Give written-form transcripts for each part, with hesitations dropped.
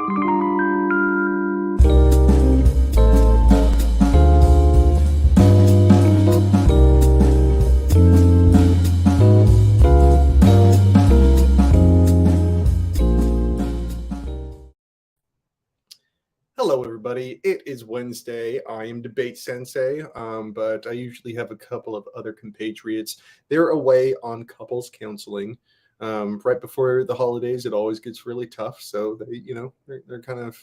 Hello, everybody. It is Wednesday. I am DebatesSensei, but I usually have a couple of other compatriots. They're away on couples counseling. Right before the holidays, it always gets really tough. So they're kind of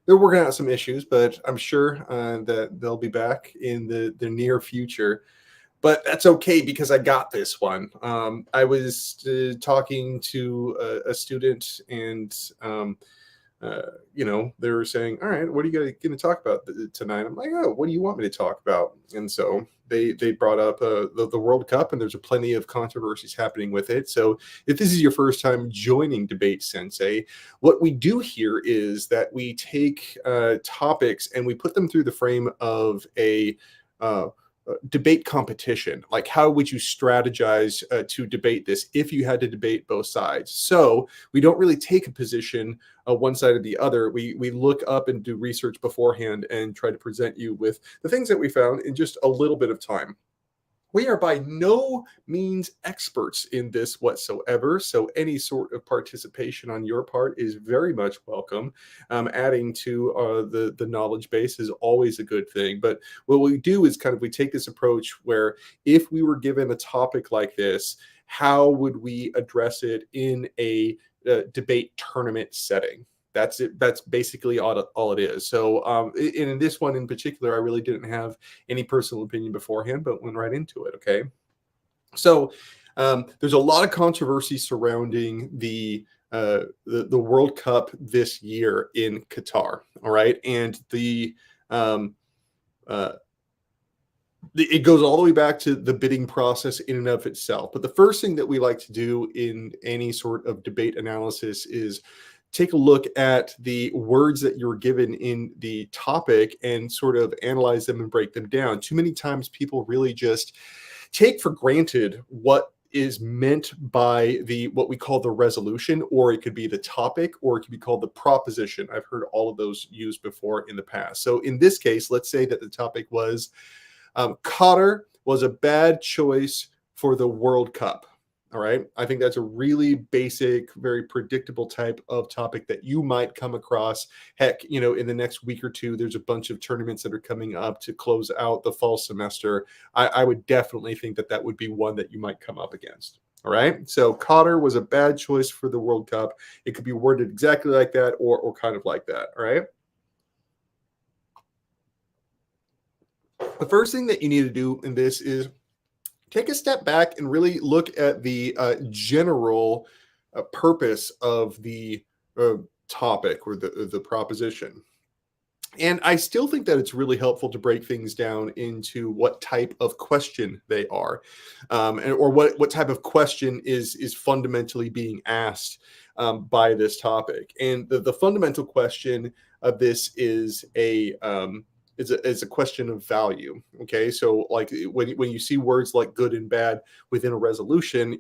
they're working out some issues, but I'm sure that they'll be back in the near future. But that's okay because I got this one. I was talking to a student and. They were saying, all right, what are you going to talk about tonight? I'm like, oh, what do you want me to talk about? And so they brought up the World Cup, and there's plenty of controversies happening with it. So if this is your first time joining Debate Sensei, what we do here is that we take topics and we put them through the frame of a debate competition. Like, how would you strategize to debate this if you had to debate both sides? So we don't really take a position one side or the other. We look up and do research beforehand and try to present you with the things that we found in just a little bit of time. We are by no means experts in this whatsoever, so any sort of participation on your part is very much welcome. Adding to the knowledge base is always a good thing. But what we do is we take this approach where if we were given a topic like this, how would we address it in a debate tournament setting? That's it. That's basically all it is. So in this one in particular, I really didn't have any personal opinion beforehand, but went right into it. Okay. So there's a lot of controversy surrounding the World Cup this year in Qatar. All right. And it goes all the way back to the bidding process in and of itself. But the first thing that we like to do in any sort of debate analysis is take a look at the words that you're given in the topic and sort of analyze them and break them down. Too many times people really just take for granted what is meant by what we call the resolution, or it could be the topic, or it could be called the proposition. I've heard all of those used before in the past. So in this case, let's say that the topic was Qatar was a bad choice for the World Cup. All right. I think that's a really basic, very predictable type of topic that you might come across. Heck, in the next week or two, there's a bunch of tournaments that are coming up to close out the fall semester. I would definitely think that would be one that you might come up against. All right. So Qatar was a bad choice for the World Cup. It could be worded exactly like that or kind of like that. All right. The first thing that you need to do in this is take a step back and really look at the general purpose of the topic or the proposition. And I still think that it's really helpful to break things down into what type of question they are, or what type of question is fundamentally being asked by this topic. And the fundamental question of this is a question of value. Okay, so like when you see words like good and bad within a resolution,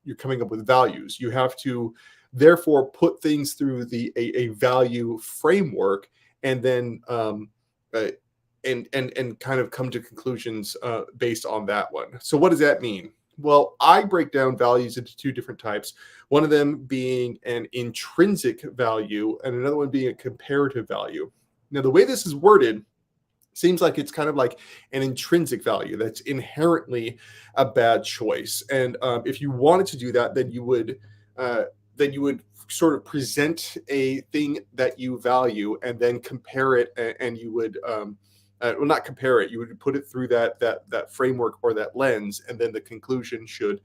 you're coming up with values. You have to therefore put things through a value framework, and then and kind of come to conclusions based on that one. So what does that mean? Well, I break down values into two different types. One of them being an intrinsic value, and another one being a comparative value. Now, the way this is worded seems like it's kind of like an intrinsic value that's inherently a bad choice. And if you wanted to do that, then you would sort of present a thing that you value and then compare it, and you would well, not compare it. You would put it through that framework or that lens, and then the conclusion should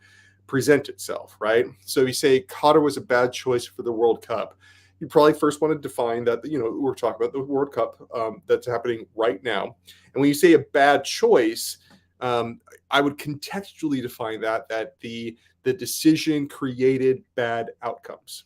present itself, right? So you say Qatar was a bad choice for the World Cup. You probably first want to define that, we're talking about the World Cup that's happening right now. And when you say a bad choice, I would contextually define that the decision created bad outcomes.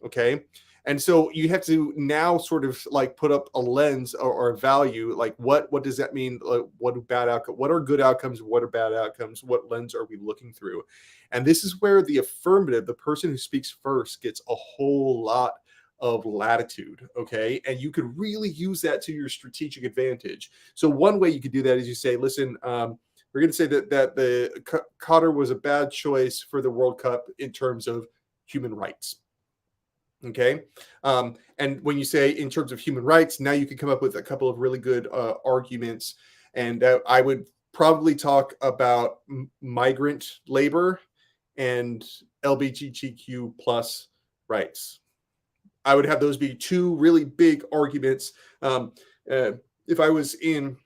Okay. And so you have to now sort of like put up a lens or a value, like what does that mean? Like, what are good outcomes? What are bad outcomes? What lens are we looking through? And this is where the affirmative, the person who speaks first, gets a whole lot of latitude, okay? And you could really use that to your strategic advantage. So one way you could do that is you say, listen, we're going to say that Qatar was a bad choice for the World Cup in terms of human rights. Okay. And when you say in terms of human rights, now you can come up with a couple of really good arguments. And I would probably talk about migrant labor and LGBTQ plus rights. I would have those be two really big arguments. If I was in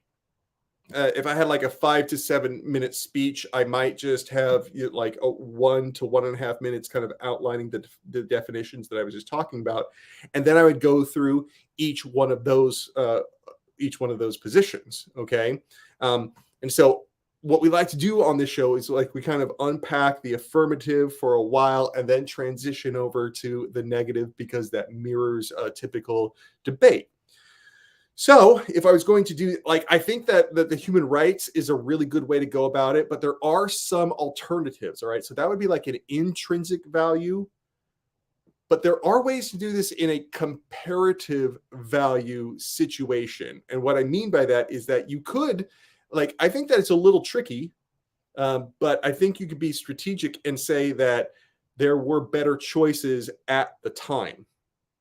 if I had like a 5 to 7 minute speech, I might just have like a 1 to 1.5 minutes kind of outlining the definitions that I was just talking about. And then I would go through each one of those positions. Okay. And so what we like to do on this show is like we kind of unpack the affirmative for a while and then transition over to the negative because that mirrors a typical debate. So if I was going to do, like, I think that the human rights is a really good way to go about it, but there are some alternatives, all right? So that would be like an intrinsic value, but there are ways to do this in a comparative value situation. And what I mean by that is that you could, like, I think that it's a little tricky, but I think you could be strategic and say that there were better choices at the time,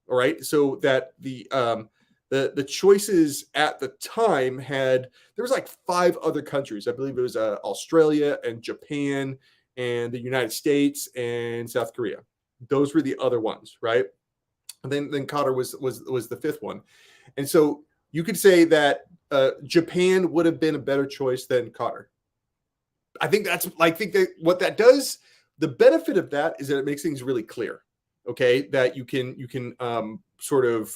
all right? So that the choices at the time there was like 5 other countries. I believe it was Australia and Japan and the United States and South Korea. Those were the other ones, right? And then Qatar was the 5th one. And so you could say that Japan would have been a better choice than Qatar. I think that what that does, the benefit of that is that it makes things really clear. Okay, that you can sort of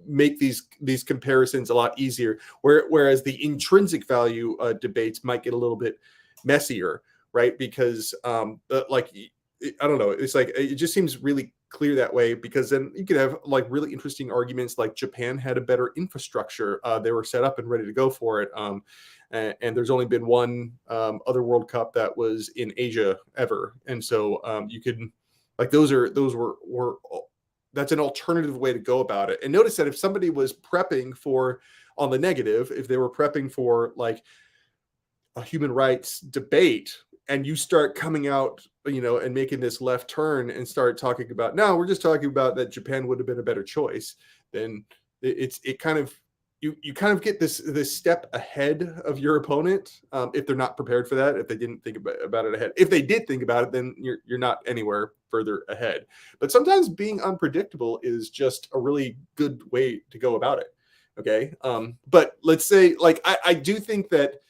make these comparisons a lot easier. Whereas the intrinsic value debates might get a little bit messier, right? Because I don't know, it's like it just seems really clear that way. Because then you could have like really interesting arguments, like Japan had a better infrastructure; they were set up and ready to go for it. And there's only been one other World Cup that was in Asia ever, and so you could. Like those were that's an alternative way to go about it. And notice that if somebody was prepping for on the negative, if they were prepping for like a human rights debate, and you start coming out, and making this left turn and start talking about, no, we're just talking about that Japan would have been a better choice, then it kind of you kind of get this step ahead of your opponent if they're not prepared for that, if they didn't think about it ahead. If they did think about it, then you're not anywhere further ahead. But sometimes being unpredictable is just a really good way to go about it. Okay. But let's say, like, I do think that,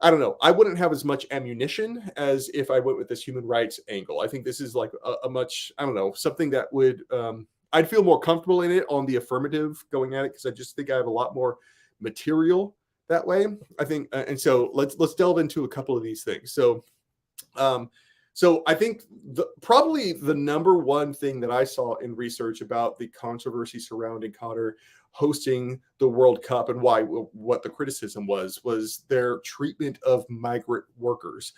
I don't know, I wouldn't have as much ammunition as if I went with this human rights angle. I think this is like a much, I don't know, something that would I'd feel more comfortable in it on the affirmative going at it, because I just think I have a lot more material that way. I think, and so let's delve into a couple of these things. So, I think probably the number one thing that I saw in research about the controversy surrounding Qatar hosting the World Cup and what the criticism was their treatment of migrant workers,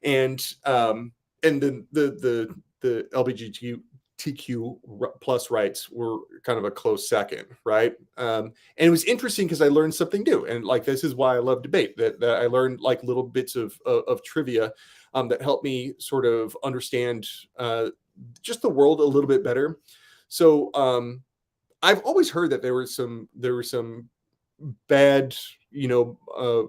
and then the LGBTQ plus rights were kind of a close second, right? And it was interesting because I learned something new, and like this is why I love debate. That I learned like little bits of trivia that helped me sort of understand just the world a little bit better. So I've always heard that there were some bad,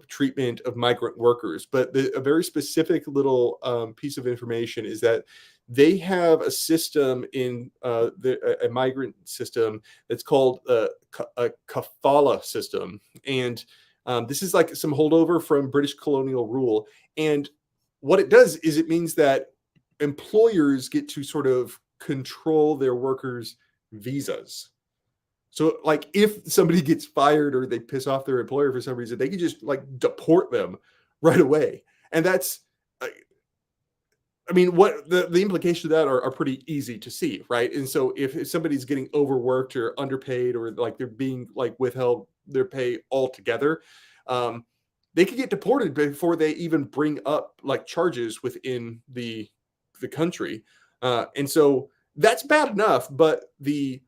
treatment of migrant workers, but a very specific little piece of information is that they have a system in a migrant system that's called a kafala system, and this is like some holdover from British colonial rule. And what it does is it means that employers get to sort of control their workers' visas. So, like, if somebody gets fired or they piss off their employer for some reason, they can just like deport them right away. And that's, I mean, what the implications of that are pretty easy to see, right? And so, if somebody's getting overworked or underpaid, or like they're being like withheld their pay altogether, they could get deported before they even bring up like charges within the country. And so that's bad enough, but the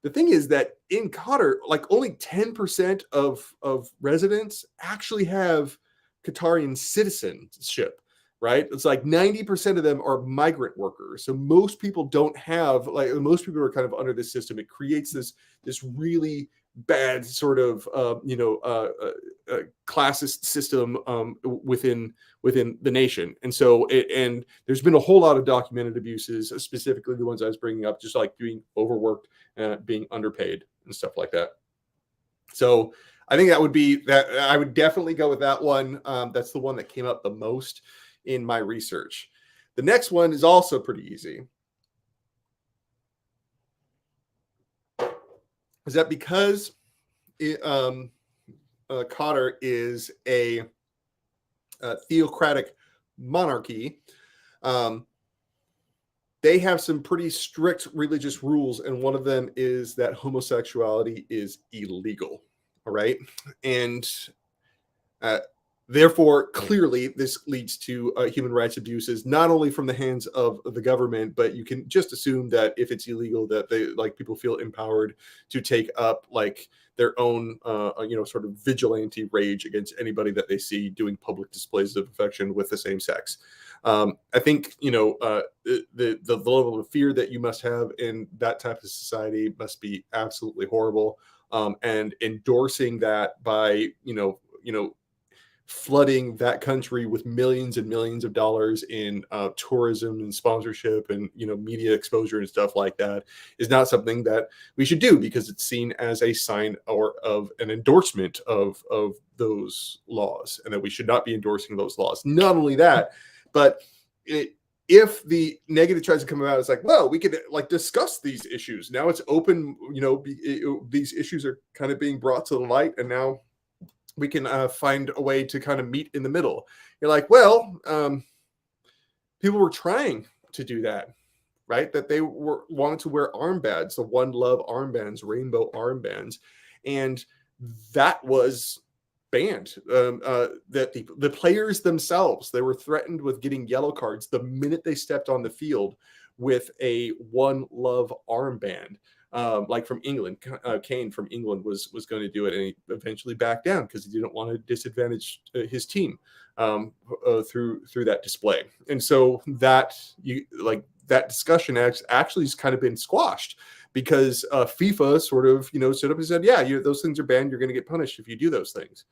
the thing is that in Qatar, like only 10% of residents actually have Qatarian citizenship, right? It's like 90% of them are migrant workers. So most people don't have, like most people are kind of under this system. It creates this really bad sort of classist system within the nation. And so and there's been a whole lot of documented abuses, specifically the ones I was bringing up, just like being overworked, being underpaid and stuff like that. So I think that would be that. I would definitely go with that one. That's the one that came up the most in my research. The next one is also pretty easy. Is that because Qatar is a theocratic monarchy, they have some pretty strict religious rules, and one of them is that homosexuality is illegal. All right, and therefore, clearly, this leads to human rights abuses, not only from the hands of the government, but you can just assume that if it's illegal, that they like people feel empowered to take up like their own, sort of vigilante rage against anybody that they see doing public displays of affection with the same sex. I think the level of fear that you must have in that type of society must be absolutely horrible. And endorsing that by flooding that country with millions and millions of dollars in tourism and sponsorship and media exposure and stuff like that is not something that we should do, because it's seen as a sign or of an endorsement of those laws, and that we should not be endorsing those laws. Not only that, but if the negative tries to come out, it's like, well, we could like discuss these issues. Now it's open, these issues are kind of being brought to the light, and now we can find a way to kind of meet in the middle. You're like, well, people were trying to do that, right? That they wanted to wear armbands, the One Love armbands, rainbow armbands, and that was banned. That the players themselves, they were threatened with getting yellow cards the minute they stepped on the field with a One Love armband. Like from England, Kane from England was going to do it, and he eventually backed down because he didn't want to disadvantage his team through that display. And so that discussion actually has kind of been squashed, because FIFA sort of stood up and said, yeah, those things are banned. You're going to get punished if you do those things.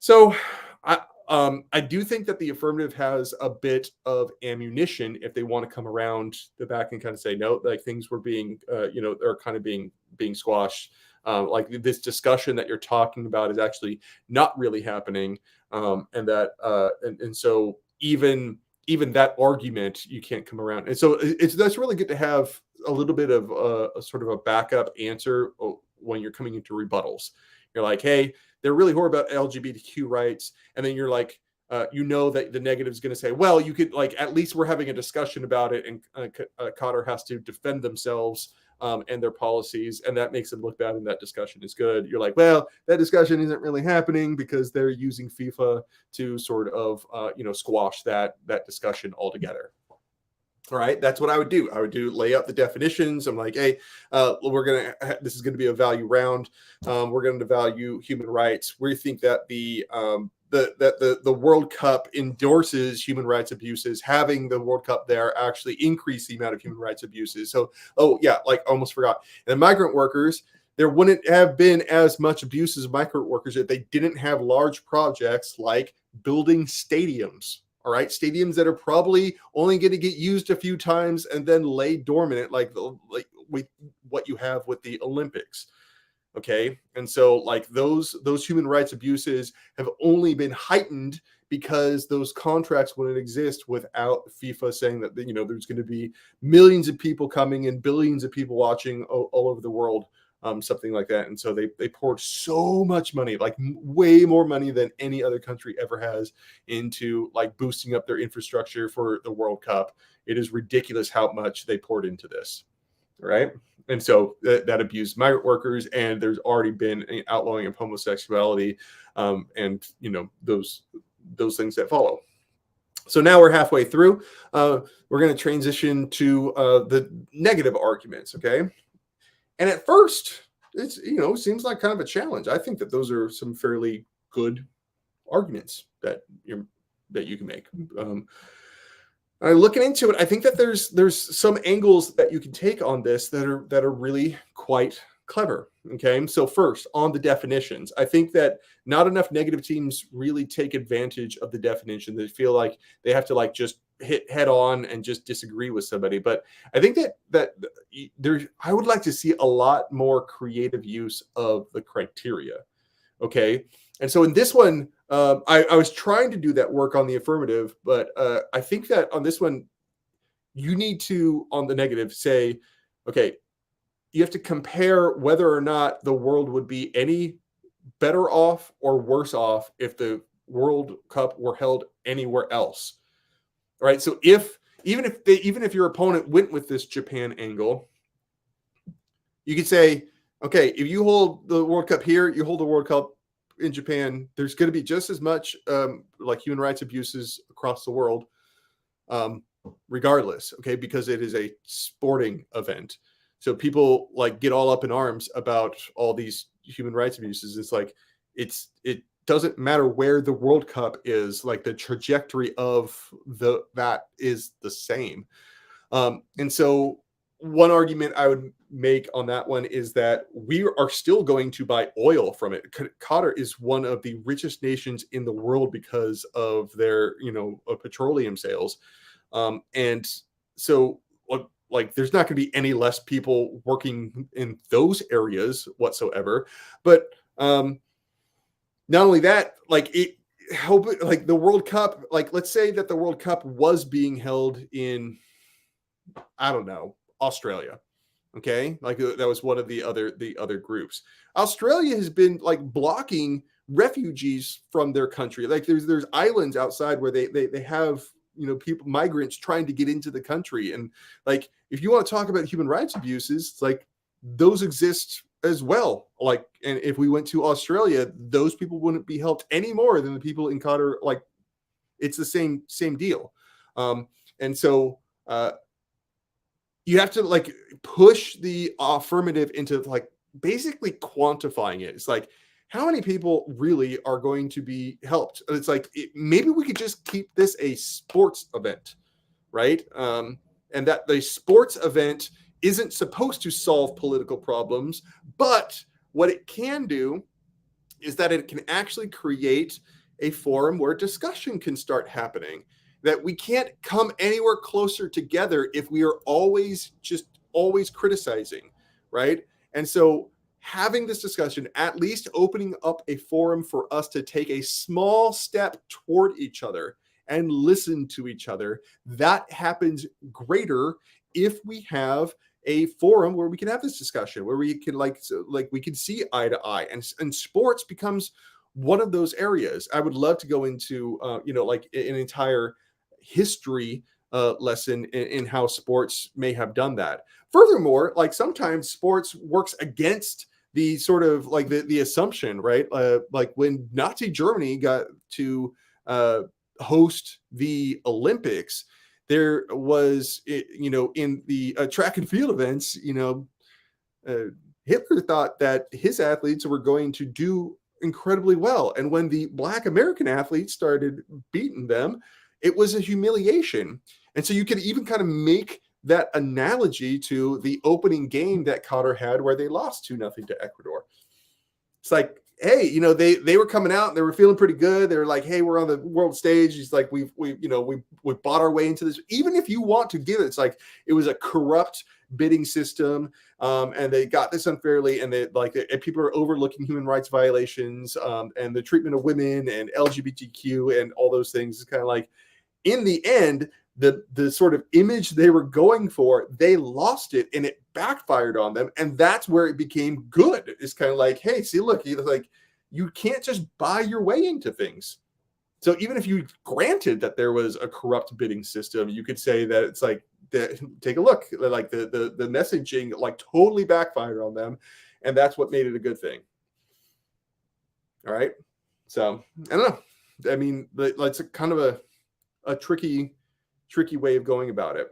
So I do think that the affirmative has a bit of ammunition if they want to come around the back and kind of say, no, like things were being, are kind of being squashed. Like this discussion that you're talking about is actually not really happening. And that, and so even that argument, you can't come around. And so that's really good to have a little bit of a sort of a backup answer when you're coming into rebuttals. You're like, hey, they're really horrible about LGBTQ rights. And then you're like, that the negative is going to say, well, you could like, at least we're having a discussion about it. And Qatar has to defend themselves and their policies. And that makes them look bad. And that discussion is good. You're like, well, that discussion isn't really happening because they're using FIFA to sort of, squash that discussion altogether. All right, that's what I would do. I would lay out the definitions. I'm like, hey, this is going to be a value round. We're going to value human rights. We think that the World Cup endorses human rights abuses. Having the World Cup there actually increase the amount of human rights abuses. So, almost forgot. And the migrant workers, there wouldn't have been as much abuses of migrant workers if they didn't have large projects like building stadiums. All right, stadiums that are probably only going to get used a few times and then lay dormant, like what you have with the Olympics. Okay, and so like those human rights abuses have only been heightened because those contracts wouldn't exist without FIFA saying that there's going to be millions of people coming and billions of people watching all over the world. Something like that. And so they poured so much money, like way more money than any other country ever has, into like boosting up their infrastructure for the World Cup. It is ridiculous how much they poured into this. Right. And so that abused migrant workers, and there's already been an outlawing of homosexuality and those things that follow. So now we're halfway through. We're going to transition to the negative arguments. Okay. And at first, it's, seems like kind of a challenge. I think that those are some fairly good arguments that you can make. Looking into it, I think that there's some angles that you can take on this that are really quite clever. Okay, so first on the definitions, I think that not enough negative teams really take advantage of the definition. They feel like they have to like just hit head on and just disagree with somebody. But I think that there, I would like to see a lot more creative use of the criteria. Okay. And so in this one, I was trying to do that work on the affirmative, but I think that on this one, you need to, on the negative, say, okay, you have to compare whether or not the world would be any better off or worse off if the World Cup were held anywhere else. All right. So even if your opponent went with this Japan angle, you could say, okay, if you hold the World Cup here, you hold the World Cup in Japan, there's going to be just as much like human rights abuses across the world, regardless, okay, because it is a sporting event. So people like get all up in arms about all these human rights abuses. It's like it doesn't matter where the World Cup is, like the trajectory of that is the same. And so one argument I would make on that one is that we are still going to buy oil from it. Qatar is one of the richest nations in the world because of their, petroleum sales. And so like there's not going to be any less people working in those areas whatsoever. But not only that, like like the World Cup, like let's say that the World Cup was being held in, I don't know, Australia. Okay, like that was one of the other groups. Australia has been like blocking refugees from their country. Like there's islands outside where they have people, migrants trying to get into the country. And like if you want to talk about human rights abuses, it's like those exist as well. Like, and if we went to Australia, those people wouldn't be helped any more than the people in Qatar. Like it's the same deal. And so you have to like push the affirmative into like basically quantifying it. It's like, how many people really are going to be helped? And it's like, maybe we could just keep this a sports event, right? And that the sports event isn't supposed to solve political problems, but what it can do is that it can actually create a forum where discussion can start happening. That we can't come anywhere closer together if we are always criticizing, right? And so having this discussion, at least opening up a forum for us to take a small step toward each other and listen to each other, that happens greater if we have a forum where we can have this discussion, where we can like we can see eye to eye, and sports becomes one of those areas. I would love to go into like an entire history lesson in how sports may have done that. Furthermore, like sometimes sports works against the sort of like the assumption, right? Like when Nazi Germany got to host the Olympics, there was, in the track and field events, Hitler thought that his athletes were going to do incredibly well. And when the Black American athletes started beating them, it was a humiliation. And so you could even kind of make that analogy to the opening game that Qatar had where they lost 2-0 to Ecuador. It's like, hey, they were coming out and they were feeling pretty good. They were like, hey, we're on the world stage. It's like we bought our way into this. Even if you want to give it, it's like it was a corrupt bidding system, and they got this unfairly, and people are overlooking human rights violations, and the treatment of women and LGBTQ and all those things. Is kind of like, in the end, the sort of image they were going for, they lost it and it backfired on them. And that's where it became good. It's kind of like, hey, see, look, you can't just buy your way into things. So even if you granted that there was a corrupt bidding system, you could say that it's like, take a look, like the messaging like totally backfired on them. And that's what made it a good thing. All right. So I don't know. I mean, it's a kind of a tricky way of going about it.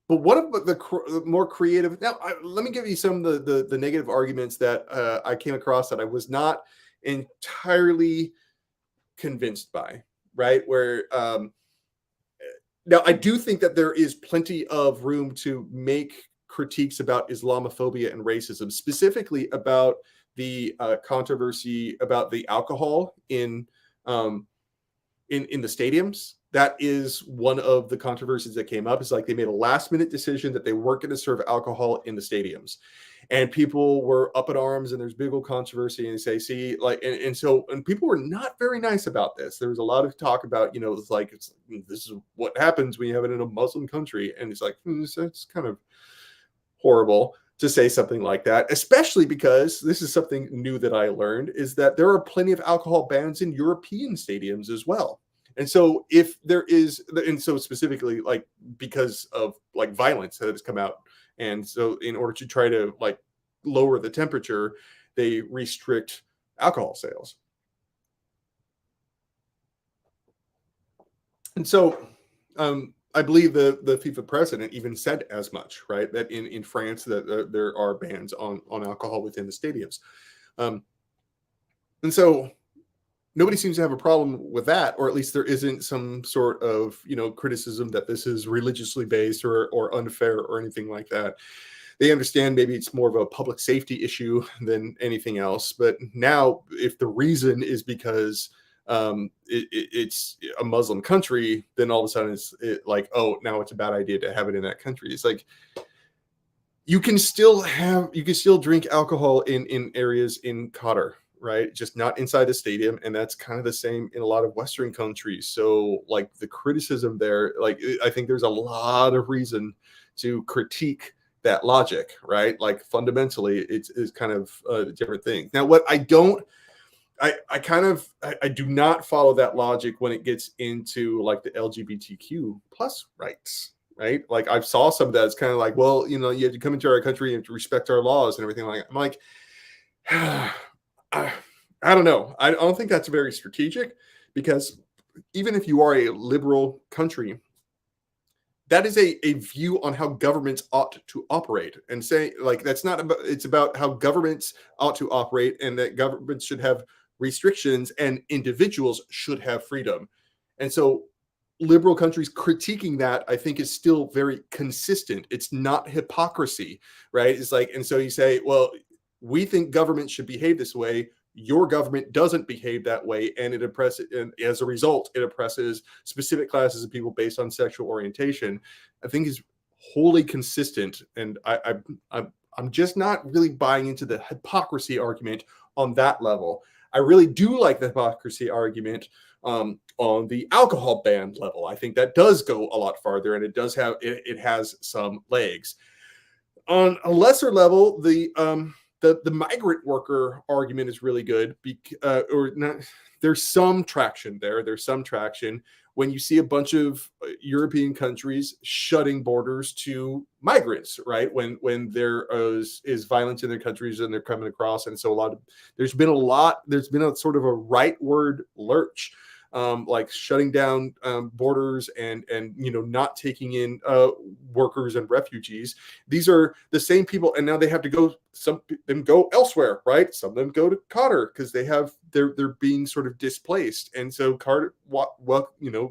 But what about the more creative? Now, let me give you some of the negative arguments that I came across that I was not entirely convinced by. Right, where now I do think that there is plenty of room to make critiques about Islamophobia and racism, specifically about the controversy about the alcohol um, in the stadiums. That is one of the controversies that came up. Is like they made a last minute decision that they weren't going to serve alcohol in the stadiums, and people were up in arms, and there's big old controversy, and they say, see, like, and people were not very nice about this. There was a lot of talk about, this is what happens when you have it in a Muslim country, and it's like, it's kind of horrible to say something like that, especially because this is something new that I learned, is that there are plenty of alcohol bans in European stadiums as well. And so if there is, and so specifically like because of like violence that has come out, and so in order to try to like lower the temperature, they restrict alcohol sales. And so I believe the FIFA president even said as much, right? That in France that there are bans on alcohol within the stadiums, um, and so nobody seems to have a problem with that, or at least there isn't some sort of criticism that this is religiously based or unfair or anything like that. They understand maybe it's more of a public safety issue than anything else. But now, if the reason is because it's a Muslim country, then all of a sudden it's like, oh, now it's a bad idea to have it in that country. It's like you can still drink alcohol in areas in Qatar, right? Just not inside the stadium, and that's kind of the same in a lot of Western countries. So, like the criticism there, like I think there's a lot of reason to critique that logic, right? Like fundamentally, it's kind of a different thing. Now, what I don't, I do not follow that logic when it gets into like the LGBTQ plus rights, right? Like I saw some of that. It's kind of like, well, you have to come into our country and to respect our laws and everything like that. I'm like, I don't know. I don't think that's very strategic, because even if you are a liberal country, that is a view on how governments ought to operate, and say like that's not about, it's about how governments ought to operate, and that governments should have restrictions and individuals should have freedom. And so liberal countries critiquing that, I think, is still very consistent. It's not hypocrisy, right? It's like, and so you say, well, we think government should behave this way. Your government doesn't behave that way, and it oppresses, and as a result, it oppresses specific classes of people based on sexual orientation. I think is wholly consistent, and I'm just not really buying into the hypocrisy argument on that level. I really do like the hypocrisy argument on the alcohol ban level. I think that does go a lot farther, and it has some legs. On a lesser level, the migrant worker argument is really good, or not. There's some traction there. There's some traction when you see a bunch of European countries shutting borders to migrants, right? When there is violence in their countries and they're coming across, and so there's been a sort of a rightward lurch, like shutting down borders and not taking in workers and refugees. These are the same people, and now they have to go. Some of them go elsewhere, right? Some of them go to Qatar because they're being sort of displaced, and so Qatar,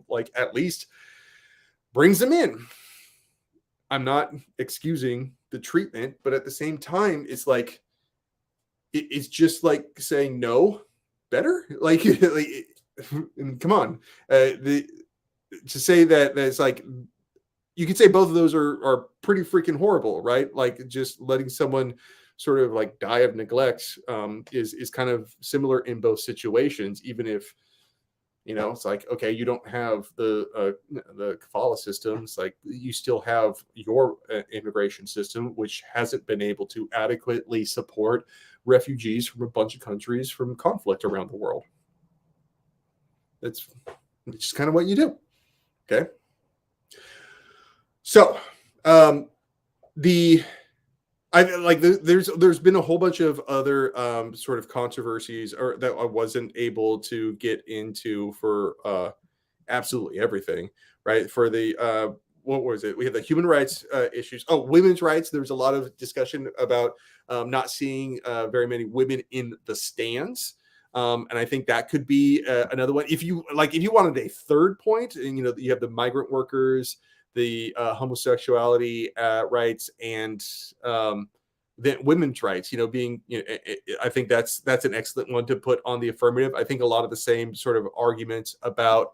like at least brings them in. I'm not excusing the treatment, but at the same time, it's like it's just like saying no better, like. Come on, to say that it's like you could say both of those are pretty freaking horrible, right? Like just letting someone sort of like die of neglect is kind of similar in both situations, even if it's like, okay, you don't have the kafala system. It's like you still have your immigration system, which hasn't been able to adequately support refugees from a bunch of countries from conflict around the world. It's just kind of what you do. Okay. So, there's been a whole bunch of other sort of controversies or that I wasn't able to get into for absolutely everything, right? For the what was it? We had the human rights issues. Oh, women's rights. There was a lot of discussion about not seeing very many women in the stands. And I think that could be another one. If you wanted a third point, and you have the migrant workers, the homosexuality rights, and the women's rights. I think that's an excellent one to put on the affirmative. I think a lot of the same sort of arguments about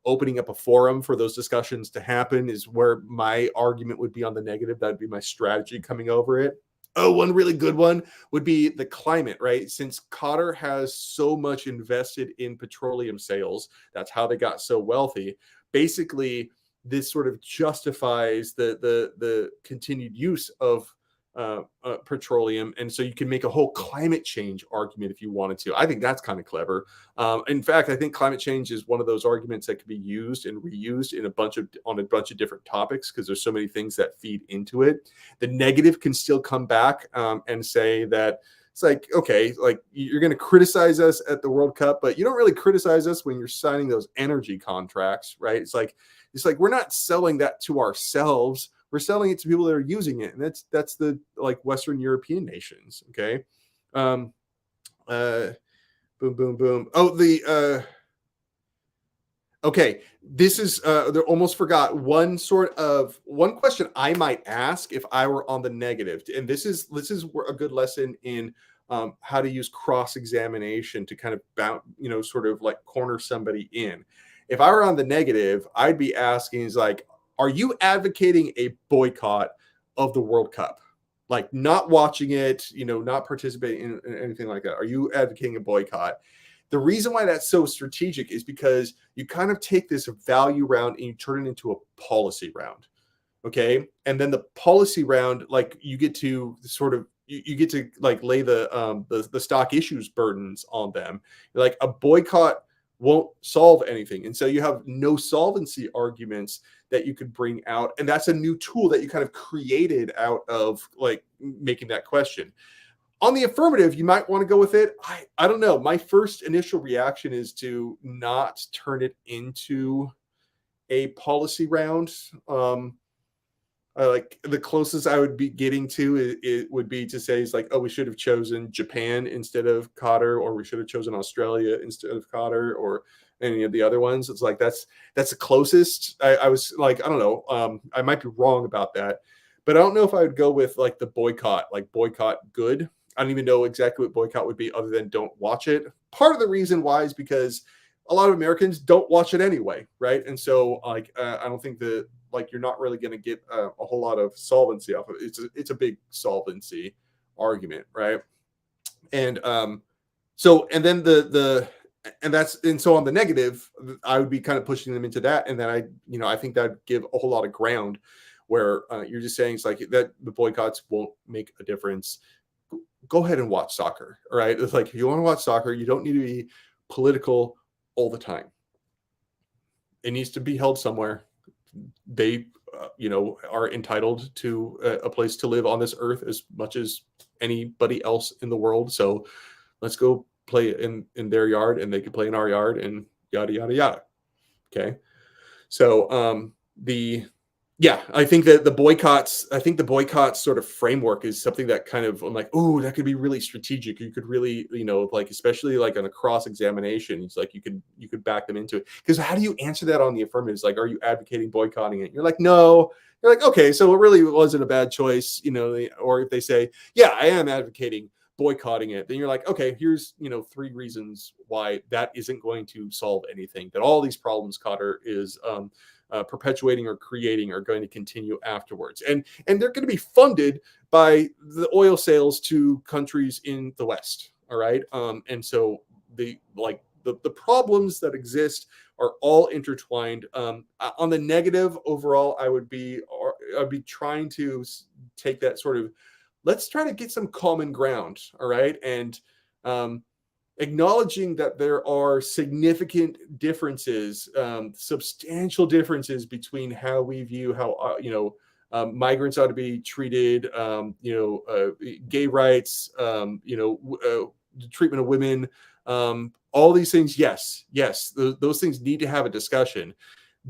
opening up a forum for those discussions to happen is where my argument would be on the negative. That'd be my strategy coming over it. Oh, one really good one would be the climate, right? Since Qatar has so much invested in petroleum sales, that's how they got so wealthy. Basically, this sort of justifies the continued use of petroleum, and so you can make a whole climate change argument if you wanted to. I think that's kind of clever. In fact, I think climate change is one of those arguments that can be used and reused on a bunch of different topics, because there's so many things that feed into it. The negative can still come back and say that it's like, okay, like you're going to criticize us at the World Cup, but you don't really criticize us when you're signing those energy contracts, right? It's like we're not selling that to ourselves. We're selling it to people that are using it, and that's the like Western European nations. Okay, boom, boom, boom. Oh, okay. This is they almost forgot one question I might ask if I were on the negative, and this is a good lesson in how to use cross-examination to kind of sort of like corner somebody in. If I were on the negative, I'd be asking is like, are you advocating a boycott of the World Cup? Like not watching it, not participating in anything like that. Are you advocating a boycott? The reason why that's so strategic is because you kind of take this value round and you turn it into a policy round. Okay. And then the policy round, like you get to sort of, you get to like lay the stock issues burdens on them. Like a boycott won't solve anything. And so you have no solvency arguments that you could bring out. And that's a new tool that you kind of created out of like making that question. On the affirmative, you might want to go with it. I don't know. My first initial reaction is to not turn it into a policy round. Like the closest I would be getting to it would be to say it's like, oh, we should have chosen Japan instead of Qatar, or we should have chosen Australia instead of Qatar, or any of the other ones. It's like that's the closest. I was like, I don't know. I might be wrong about that, but I don't know if I would go with like the boycott, like boycott good. I don't even know exactly what boycott would be other than don't watch it. Part of the reason why is because a lot of Americans don't watch it anyway, right? And so like I don't think that like you're not really going to get a whole lot of solvency off of it. It's a big solvency argument, right? And so and then so on the negative, I would be kind of pushing them into that, and then I think that'd give a whole lot of ground where you're just saying it's like that the boycotts won't make a difference. Go ahead and watch soccer, all right? It's like if you want to watch soccer, you don't need to be political all the time. It needs to be held somewhere. They are entitled to a place to live on this earth as much as anybody else in the world. So let's go play in their yard, and they can play in our yard, and yada yada yada. Okay, so I think that the boycotts sort of framework is something that kind of I'm like, oh, that could be really strategic. You could really, like especially like on a cross examination, it's like you could back them into it. Because how do you answer that on the affirmative? It's like, are you advocating boycotting it? You're like, no. You're like, okay, so it really wasn't a bad choice, or if they say, yeah, I am advocating boycotting it, then you're like, okay, here's 3 reasons why that isn't going to solve anything, that all these problems Qatar is perpetuating or creating are going to continue afterwards, and they're going to be funded by the oil sales to countries in the West. All right, and so the problems that exist are all intertwined. On the negative overall, I'd be trying to take that sort of, let's try to get some common ground. All right, and acknowledging that there are significant differences, substantial differences between how we view how migrants ought to be treated, gay rights, the treatment of women, all these things. Yes, those things need to have a discussion.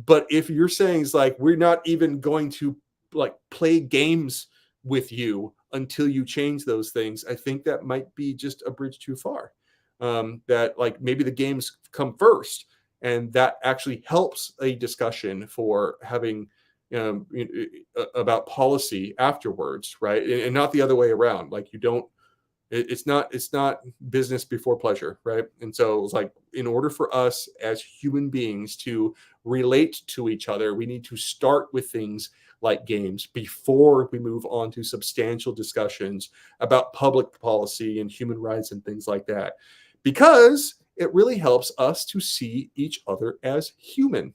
But if you're saying it's like, we're not even going to like play games with you until you change those things, I think that might be just a bridge too far. That like maybe the games come first, and that actually helps a discussion for having about policy afterwards, right? And not the other way around. Like you don't it's not business before pleasure, right? And so it's like, in order for us as human beings to relate to each other, we need to start with things like games before we move on to substantial discussions about public policy and human rights and things like that, because it really helps us to see each other as human.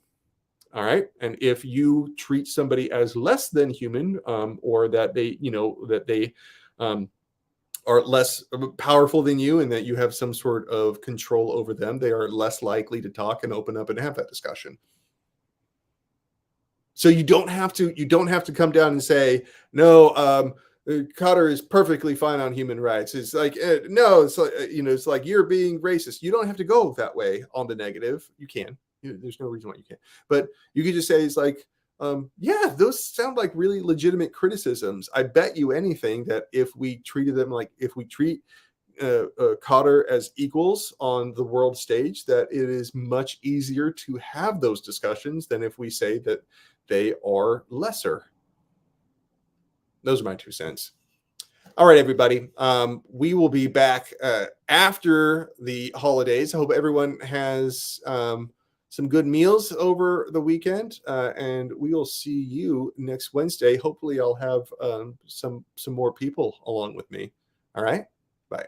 All right. And if you treat somebody as less than human, or that they, that they um, are less powerful than you and that you have some sort of control over them, they are less likely to talk and open up and have that discussion. So you don't have to come down and say, no, Qatar is perfectly fine on human rights. It's like, no, it's like, it's like you're being racist. You don't have to go that way on the negative. You can. There's no reason why you can't. But you could just say, it's like, yeah, those sound like really legitimate criticisms. I bet you anything that if we treated them like, if we treat Qatar as equals on the world stage, that it is much easier to have those discussions than if we say that they are lesser. Those are my 2 cents. All right, everybody. We will be back after the holidays. I hope everyone has some good meals over the weekend, and we will see you next Wednesday. Hopefully, I'll have some more people along with me. All right, bye.